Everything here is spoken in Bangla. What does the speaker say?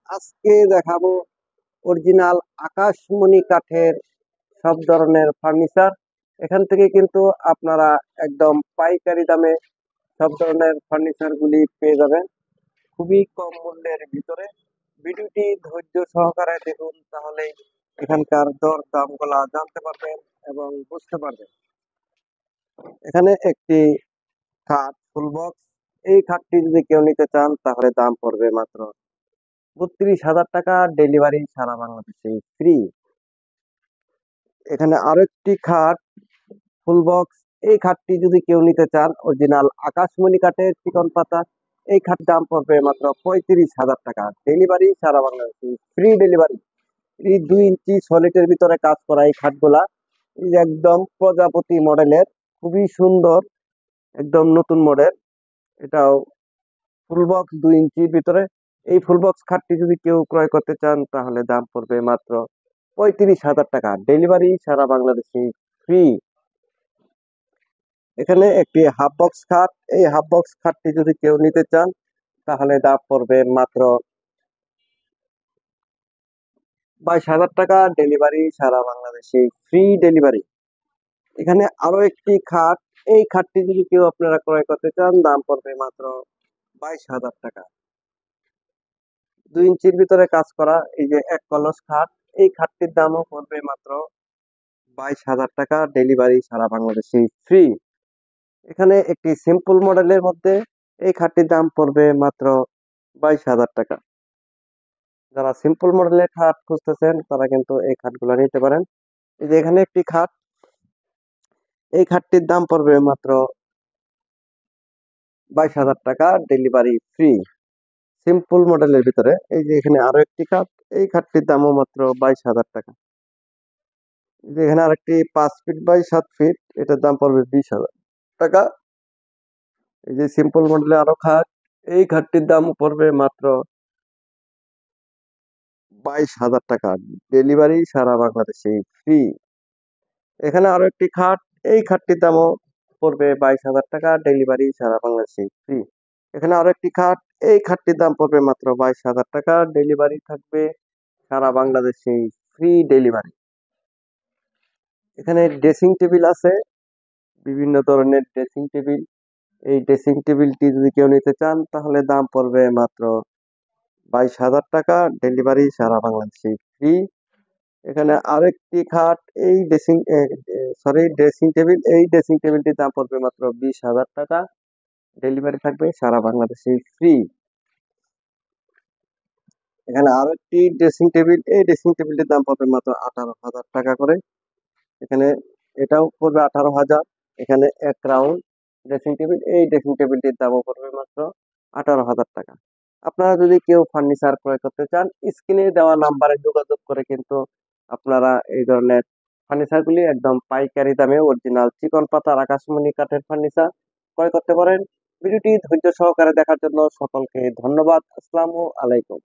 আজকে দেখাবো অরিজিনাল আকাশমণি কাঠের সব ধরনের ফার্নিচার। এখান থেকে কিন্তু আপনারা একদম পাইকারি দামে সব ধরনের ফার্নিচার গুলি পেয়ে যাবেন খুবই কম মূল্যের ভিতরে। ভিডিওটি ধৈর্য সহকারে দেখুন, তাহলে এখানকার দর দাম গুলা জানতে পারবেন এবং বুঝতে পারবেন। এখানে একটি খাট ফুল বক্স, এই খাটটি যদি কেউ নিতে চান তাহলে দাম পড়বে মাত্র 32,000 টাকা, ডেলিভারি সারা বাংলাদেশে ফ্রি। এখানে আরো একটি খাট ফুল বক্স, এই খাটটি যদি কেউ নিতে চান অরিজিনাল আকাশমণি কাঠের চিকন পাতা, এই খাট দাম পড়বে মাত্র 35,000 টাকা, ডেলিভারি সারা বাংলাদেশে ফ্রি ডেলিভারি। এই 2 ইঞ্চি সলিডের ভিতরে কাজ করা এই খাটগুলা, এই যে একদম প্রজাপতি মডেলের, খুবই সুন্দর, একদম নতুন মডেল। এটাও ফুল বক্স 2 ইঞ্চির ভিতরে। এই ফুল বক্স খাটটি যদি কেউ ক্রয় করতে চান তাহলে দাম পড়বে মাত্র 35,000 টাকা, ডেলিভারি সারা বাংলাদেশে ফ্রি। এখানে একটি হাফ বক্স খাট, এই হাফ বক্স খাটটি যদি কেউ নিতে চান তাহলে দাম পড়বে মাত্র 22,000 টাকা, ডেলিভারি সারা বাংলাদেশে ফ্রি ডেলিভারি। এখানে আরো একটি খাট, এই খাটটি যদি কেউ আপনারা ক্রয় করতে চান দাম পড়বে মাত্র 22,000 টাকা। 2 ইঞ্চির ভিতরে কাজ করা এই যে এক কলস খাট, এই খাটটির দামও পড়বে মাত্র 22,000 টাকা, ডেলিভারি সারা বাংলাদেশে ফ্রি। এখানে একটি সিম্পল মডেলের মধ্যে এই খাটটির দাম পড়বে মাত্র 22,000 টাকা। যারা সিম্পল মডেলের খাট খুঁজতেছেন তারা কিন্তু এই খাটগুলো নিতে পারেন। এই যে এখানে একটি খাট, এই খাটটির দাম পড়বে মাত্র 22,000 টাকা, ডেলিভারি ফ্রি, সিম্পল মডেলের ভিতরে। এই যে এখানে আরো একটি খাট, এই খাটটির দামও মাত্র 22,000 টাকা। যে এখানে আরেকটি 5 ফিট বাই 7 ফিট, এটার দাম পড়বে 20,000 টাকা। এই যে সিম্পল মডেলের আরো খাট, এই খাটটির দাম পড়বে মাত্র 22,000 টাকা, ডেলিভারি সারা বাংলাদেশে ফ্রি। এখানে আরো একটি খাট, এই খাটটির দামও পড়বে 22,000 টাকা, ডেলিভারি সারা বাংলাদেশে ফ্রি। এখানে আরো একটি খাট, এই খাটটির দাম পড়বে মাত্র 22,000 টাকা, ডেলিভারি থাকবে সারা বাংলাদেশে ফ্রি ডেলিভারি। এখানে ড্রেসিং টেবিল আছে, বিভিন্ন ধরনের ড্রেসিং টেবিল। এই ড্রেসিং টেবিলটি যদি কেউ নিতে চান তাহলে দাম পড়বে মাত্র 22,000 টাকা, ডেলিভারি সারা বাংলাদেশে ফ্রি। এখানে আরেকটি খাট, এই ড্রেসিং টেবিল, এই ড্রেসিং টেবিলটির দাম পড়বে মাত্র 20,000 টাকা, ডেলিভারি থাকবে সারা বাংলাদেশে ফ্রি। এখানে আরো একটি ড্রেসিং টেবিল, এই ড্রেসিং টেবিলটির দাম পড়বে মাত্র 18,000 টাকা করে। এখানে এটাও পড়বে 18,000। এখানে এক রাউন্ড ড্রেসিং টেবিল, এই ড্রেসিং টেবিলটির দামও পড়বে মাত্র 18,000 টাকা। আপনারা যদি কেউ ফার্নিচার ক্রয় করতে চান স্ক্রিনে দেওয়া নাম্বারে যোগাযোগ করে কিন্তু আপনারা এই ধরনের ফার্নিচার গুলি একদম পাইকারি দামে অরিজিনাল চিকন পাতার আকাশমণি কাঠের ফার্নিচার ক্রয় করতে পারেন। ভিডিওটি ধৈর্য সহকারে দেখার জন্য সকলকে ধন্যবাদ। আসসালামু আলাইকুম।